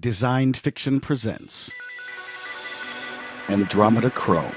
Designed Fiction presents Andromeda Chrome.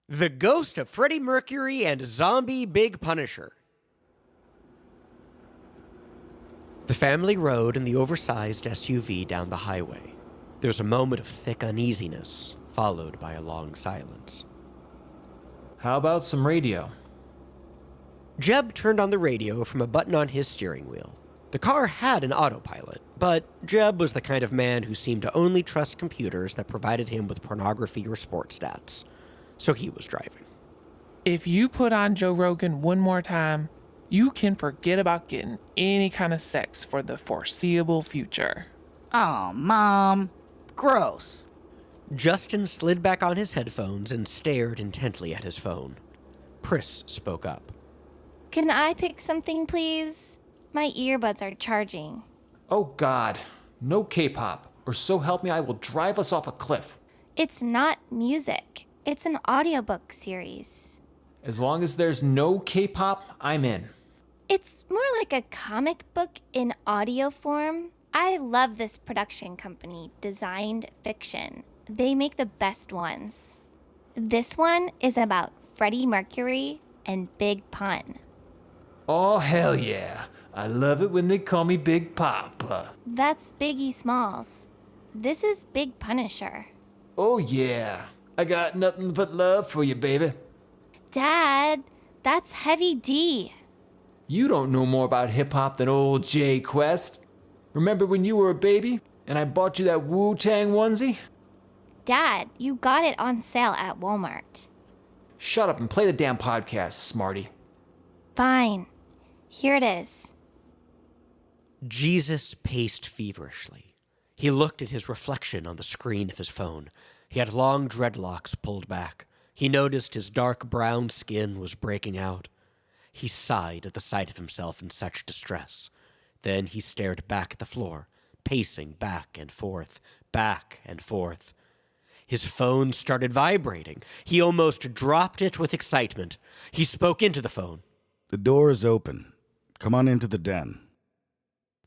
The Ghost of Freddie Mercury and Zombie Big Punisher. The family rode in the oversized SUV down the highway. There was a moment of thick uneasiness, followed by a long silence. How about some radio? Jeb turned on the radio from a button on his steering wheel. The car had an autopilot, but Jeb was the kind of man who seemed to only trust computers that provided him with pornography or sports stats. So he was driving. If you put on Joe Rogan one more time, you can forget about getting any kind of sex for the foreseeable future. Aw, Mom. Gross. Justin slid back on his headphones and stared intently at his phone. Pris spoke up. Can I pick something, please? My earbuds are charging. Oh God, no K-pop, or so help me I will drive us off a cliff. It's not music. It's an audiobook series. As long as there's no K-pop, I'm in. It's more like a comic book in audio form. I love this production company, Designed Fiction. They make the best ones. This one is about Freddie Mercury and Big Pun. Oh, hell yeah. I love it when they call me Big Papa. That's Biggie Smalls. This is Big Punisher. Oh yeah, I got nothing but love for you, baby. Dad, that's Heavy D. You don't know more about hip-hop than old Jay Quest. Remember when you were a baby and I bought you that Wu-Tang onesie? Dad, you got it on sale at Walmart. Shut up and play the damn podcast, smarty. Fine. Here it is. Jesus paced feverishly. He looked at his reflection on the screen of his phone. He had long dreadlocks pulled back. He noticed his dark brown skin was breaking out. He sighed at the sight of himself in such distress. Then he stared back at the floor, pacing back and forth, back and forth. His phone started vibrating. He almost dropped it with excitement. He spoke into the phone. The door is open. Come on into the den.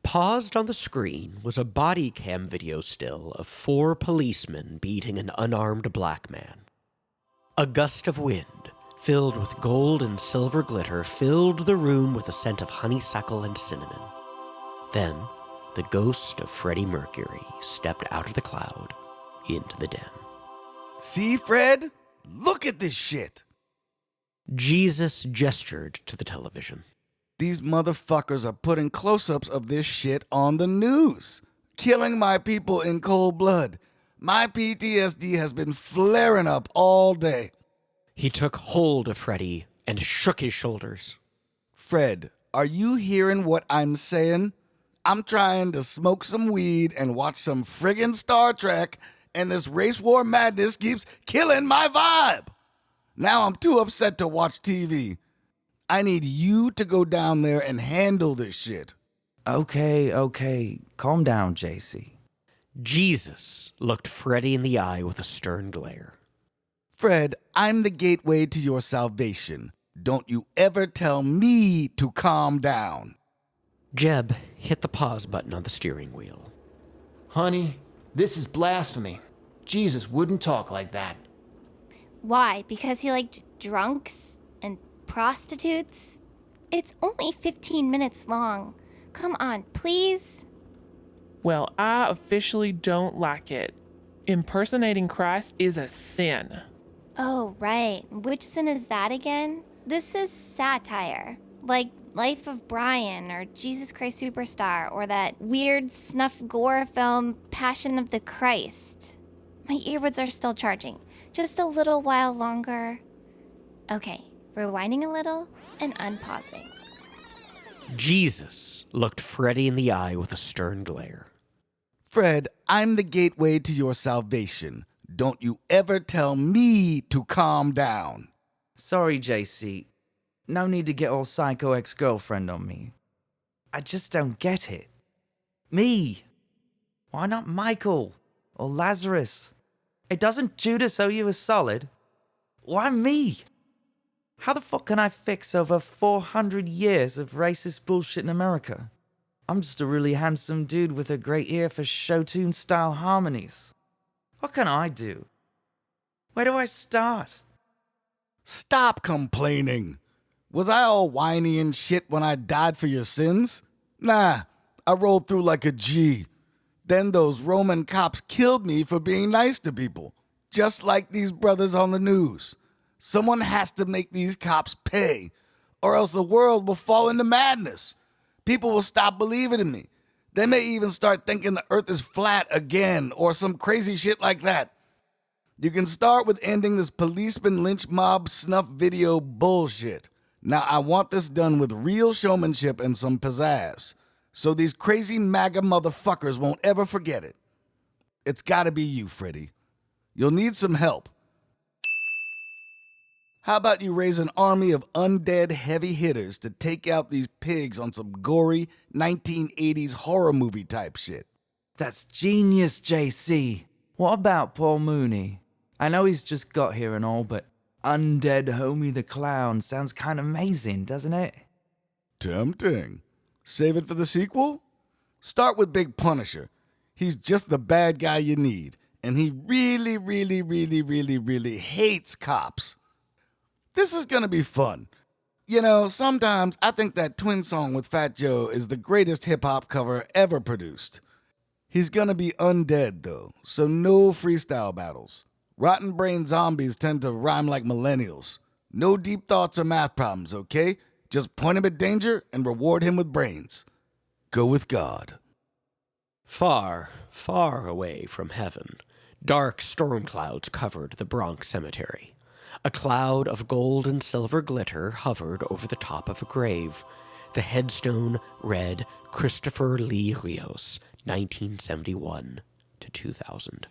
Paused on the screen was a body cam video still of 4 policemen beating an unarmed black man. A gust of wind, filled with gold and silver glitter, filled the room with a scent of honeysuckle and cinnamon. Then, the ghost of Freddie Mercury stepped out of the cloud into the den. See, Fred? Look at this shit. Jesus gestured to the television. These motherfuckers are putting close-ups of this shit on the news. Killing my people in cold blood. My PTSD has been flaring up all day. He took hold of Freddie and shook his shoulders. Fred, are you hearing what I'm saying? I'm trying to smoke some weed and watch some friggin' Star Trek, and this race war madness keeps killing my vibe. Now I'm too upset to watch TV. I need you to go down there and handle this shit. Okay. Calm down, JC. Jesus looked Freddie in the eye with a stern glare. Fred, I'm the gateway to your salvation. Don't you ever tell me to calm down. Jeb hit the pause button on the steering wheel. Honey, this is blasphemy. Jesus wouldn't talk like that. Why? Because he liked drunks and prostitutes? It's only 15 minutes long. Come on, please. Well, I officially don't like it. Impersonating Christ is a sin. Oh, right. Which sin is that again? This is satire. Like Life of Brian or Jesus Christ Superstar or that weird snuff gore film Passion of the Christ. My earbuds are still charging. Just a little while longer. Okay, rewinding a little and unpausing. Jesus looked Freddie in the eye with a stern glare. Fred, I'm the gateway to your salvation. Don't you ever tell me to calm down. Sorry, JC. No need to get all psycho ex-girlfriend on me. I just don't get it. Me. Why not Michael? Or Lazarus? Hey, doesn't Judas owe you a solid? Why me? How the fuck can I fix over 400 years of racist bullshit in America? I'm just a really handsome dude with a great ear for show tune style harmonies. What can I do? Where do I start? Stop complaining. Was I all whiny and shit when I died for your sins? Nah, I rolled through like a G. Then those Roman cops killed me for being nice to people, just like these brothers on the news. Someone has to make these cops pay, or else the world will fall into madness. People will stop believing in me. They may even start thinking the earth is flat again, or some crazy shit like that. You can start with ending this policeman lynch mob snuff video bullshit. Now I want this done with real showmanship and some pizzazz, so these crazy MAGA motherfuckers won't ever forget it. It's gotta be you, Freddie. You'll need some help. How about you raise an army of undead heavy hitters to take out these pigs on some gory 1980s horror movie type shit? That's genius, JC. What about Paul Mooney? I know he's just got here and all, but Undead Homie the Clown sounds kind of amazing, doesn't it? Tempting. Save it for the sequel? Start with Big Punisher. He's just the bad guy you need, and he really hates cops. This is gonna be fun. You know, sometimes I think that Twin song with Fat Joe is the greatest hip-hop cover ever produced. He's gonna be undead, though, so no freestyle battles. Rotten brain zombies tend to rhyme like millennials. No deep thoughts or math problems, okay? Just point him at danger and reward him with brains. Go with God. Far, far away from heaven, dark storm clouds covered the Bronx cemetery. A cloud of gold and silver glitter hovered over the top of a grave. The headstone read Christopher Lee Rios, 1971 to 2000.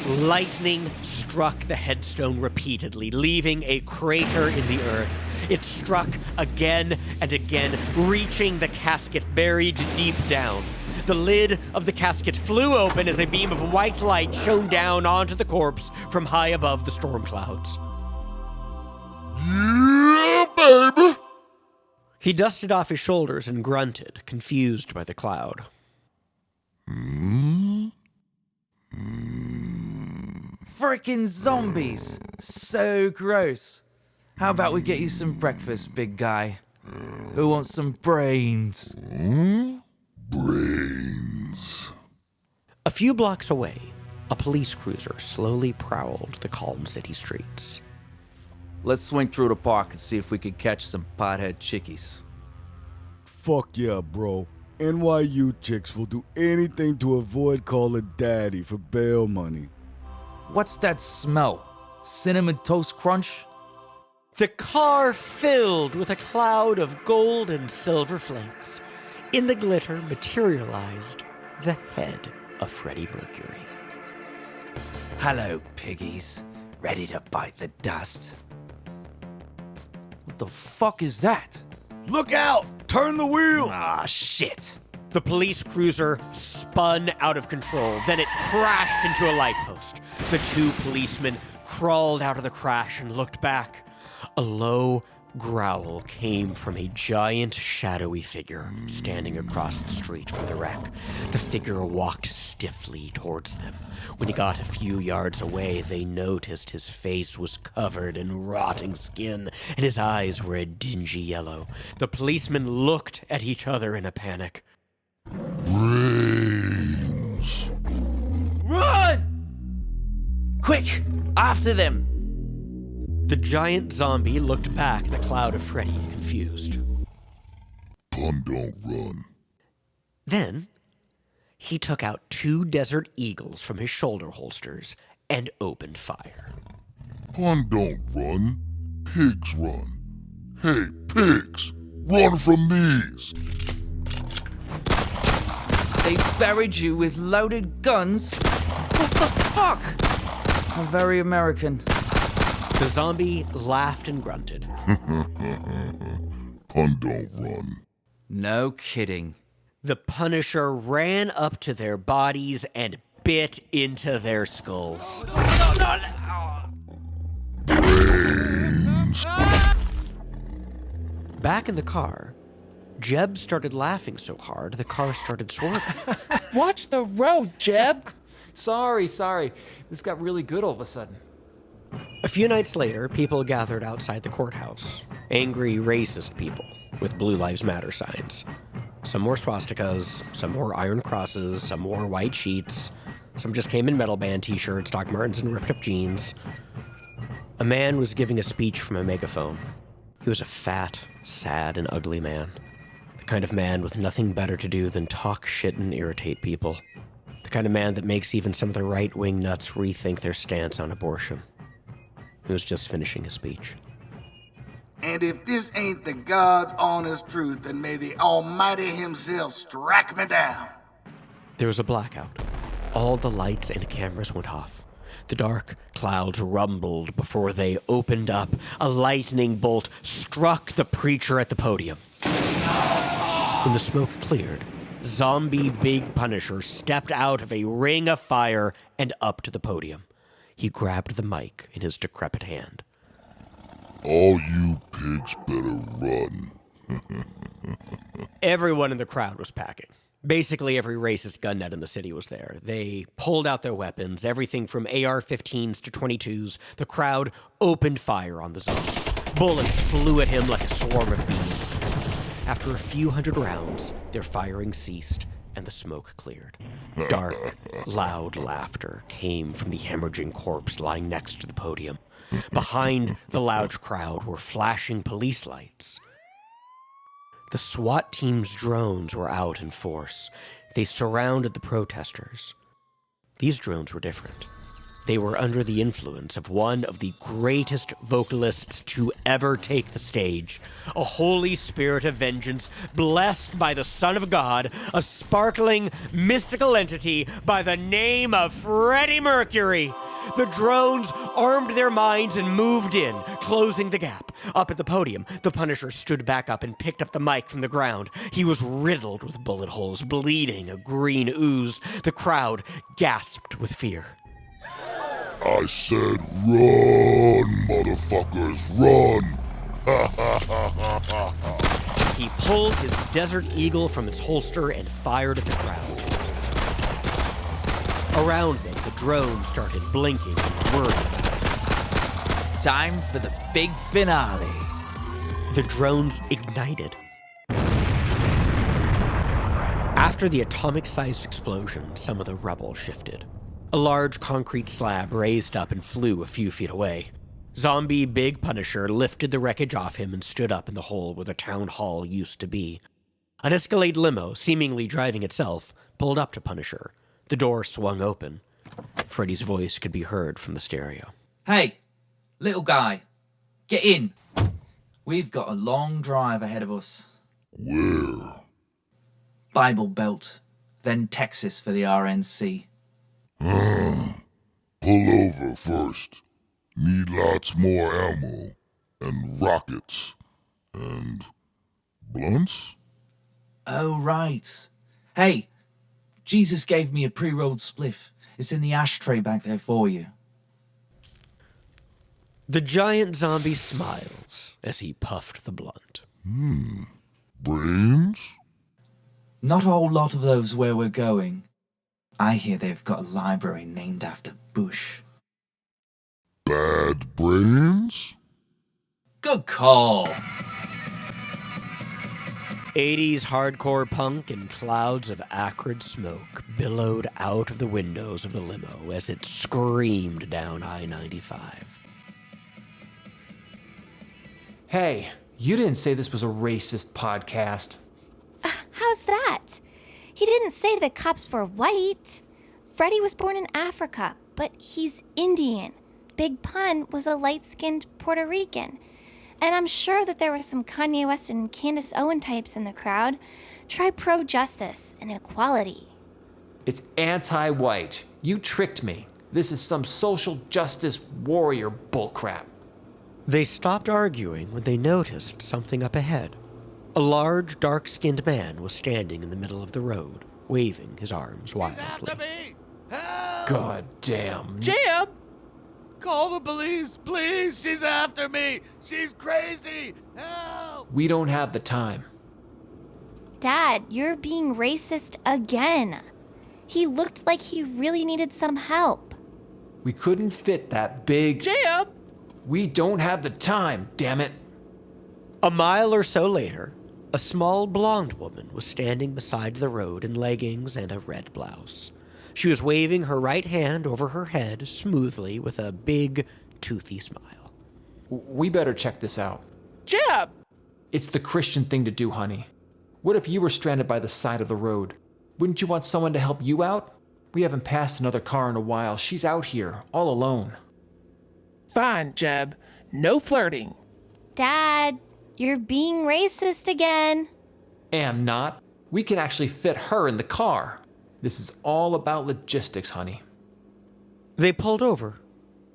Lightning struck the headstone repeatedly, leaving a crater in the earth. It struck again and again, reaching the casket buried deep down. The lid of the casket flew open as a beam of white light shone down onto the corpse from high above the storm clouds. Yeah, baby! He dusted off his shoulders and grunted, confused by the cloud. Frickin' zombies! So gross. How about we get you some breakfast, big guy? Who wants some brains? Brains. A few blocks away, a police cruiser slowly prowled the calm city streets. Let's swing through the park and see if we could catch some pothead chickies. Fuck yeah, bro. NYU chicks will do anything to avoid calling daddy for bail money. What's that smell? Cinnamon Toast Crunch? The car filled with a cloud of gold and silver flakes. In the glitter materialized the head of Freddie Mercury. Hello, piggies. Ready to bite the dust? What the fuck is that? Look out! Turn the wheel! Ah, shit. The police cruiser spun out of control. Then it crashed into a light post. The two policemen crawled out of the crash and looked back. A low growl came from a giant, shadowy figure standing across the street from the wreck. The figure walked stiffly towards them. When he got a few yards away, they noticed his face was covered in rotting skin, and his eyes were a dingy yellow. The policemen looked at each other in a panic. Brains. Run! Quick! After them! The giant zombie looked back at the cloud of Freddy, confused. Pun don't run. Then, he took out 2 desert eagles from his shoulder holsters and opened fire. Pun don't run. Pigs run. Hey, pigs! Run from these! They buried you with loaded guns? What the fuck? I'm very American. The zombie laughed and grunted. Pun don't run. No kidding. The Punisher ran up to their bodies and bit into their skulls. Brains. Back in the car, Jeb started laughing so hard, the car started swerving. Watch the road, Jeb. Sorry. This got really good all of a sudden. A few nights later, people gathered outside the courthouse. Angry, racist people with Blue Lives Matter signs. Some wore swastikas, some wore iron crosses, some wore white sheets, some just came in metal band t-shirts, Doc Martens, and ripped up jeans. A man was giving a speech from a megaphone. He was a fat, sad, and ugly man. The kind of man with nothing better to do than talk shit and irritate people. The kind of man that makes even some of the right-wing nuts rethink their stance on abortion. He was just finishing his speech. And if this ain't the God's honest truth, then may the Almighty himself strike me down. There was a blackout. All the lights and cameras went off. The dark clouds rumbled before they opened up. A lightning bolt struck the preacher at the podium. When the smoke cleared, Zombie Big Punisher stepped out of a ring of fire and up to the podium. He grabbed the mic in his decrepit hand. All you pigs better run. Everyone in the crowd was packing. Basically, every racist gun nut in the city was there. They pulled out their weapons, everything from AR-15s to 22s. The crowd opened fire on the zombie. Bullets flew at him like a swarm of bees. After a few hundred rounds, their firing ceased and the smoke cleared. Dark, loud laughter came from the hemorrhaging corpse lying next to the podium. Behind the loud crowd were flashing police lights. The SWAT team's drones were out in force. They surrounded the protesters. These drones were different. They were under the influence of one of the greatest vocalists to ever take the stage, a holy spirit of vengeance blessed by the Son of God, a sparkling, mystical entity by the name of Freddie Mercury. The drones armed their minds and moved in, closing the gap. Up at the podium, the Punisher stood back up and picked up the mic from the ground. He was riddled with bullet holes, bleeding a green ooze. The crowd gasped with fear. I said run, motherfuckers, run! He pulled his Desert Eagle from its holster and fired at the crowd. Around them, the drone started blinking and whirring. Time for the big finale. The drones ignited. After the atomic-sized explosion, some of the rubble shifted. A large concrete slab raised up and flew a few feet away. Zombie Big Punisher lifted the wreckage off him and stood up in the hole where the town hall used to be. An Escalade limo, seemingly driving itself, pulled up to Punisher. The door swung open. Freddy's voice could be heard from the stereo. Hey, little guy, get in. We've got a long drive ahead of us. Where? Bible Belt, then Texas for the RNC. Pull over first. Need lots more ammo. And rockets. And blunts? Oh, right. Hey, Jesus gave me a pre-rolled spliff. It's in the ashtray back there for you. The giant zombie smiles as he puffed the blunt. Brains? Not a whole lot of those where we're going. I hear they've got a library named after Bush. Bad brains? Good call. 80s hardcore punk and clouds of acrid smoke billowed out of the windows of the limo as it screamed down I-95. Hey, you didn't say this was a racist podcast. How's that? He didn't say the cops were white. Freddie was born in Africa, but he's Indian. Big Pun was a light-skinned Puerto Rican. And I'm sure that there were some Kanye West and Candace Owen types in the crowd. Try pro-justice and equality. It's anti-white. You tricked me. This is some social justice warrior bullcrap. They stopped arguing when they noticed something up ahead. A large, dark-skinned man was standing in the middle of the road, waving his arms wildly. After me! Help! God damn. Jeb! Call the police, please! She's after me! She's crazy! Help! We don't have the time. Dad, you're being racist again. He looked like he really needed some help. We couldn't fit that big. Jeb! We don't have the time, damn it. A mile or so later, a small blonde woman was standing beside the road in leggings and a red blouse. She was waving her right hand over her head smoothly with a big, toothy smile. We better check this out. Jeb! It's the Christian thing to do, honey. What if you were stranded by the side of the road? Wouldn't you want someone to help you out? We haven't passed another car in a while. She's out here, all alone. Fine, Jeb. No flirting. Dad, you're being racist again. Am not. We can actually fit her in the car. This is all about logistics, honey. They pulled over.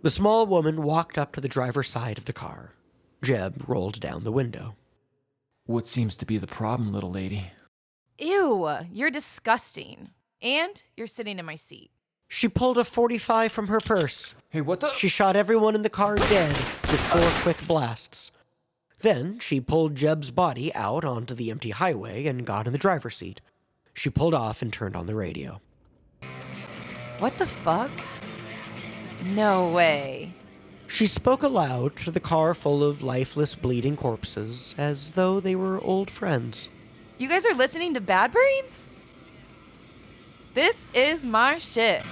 The small woman walked up to the driver's side of the car. Jeb rolled down the window. What seems to be the problem, little lady? Ew, you're disgusting. And you're sitting in my seat. She pulled a .45 from her purse. Hey, what the? She shot everyone in the car dead with 4 quick blasts. Then she pulled Jeb's body out onto the empty highway and got in the driver's seat. She pulled off and turned on the radio. What the fuck? No way. She spoke aloud to the car full of lifeless, bleeding corpses, as though they were old friends. You guys are listening to Bad Brains? This is my shit.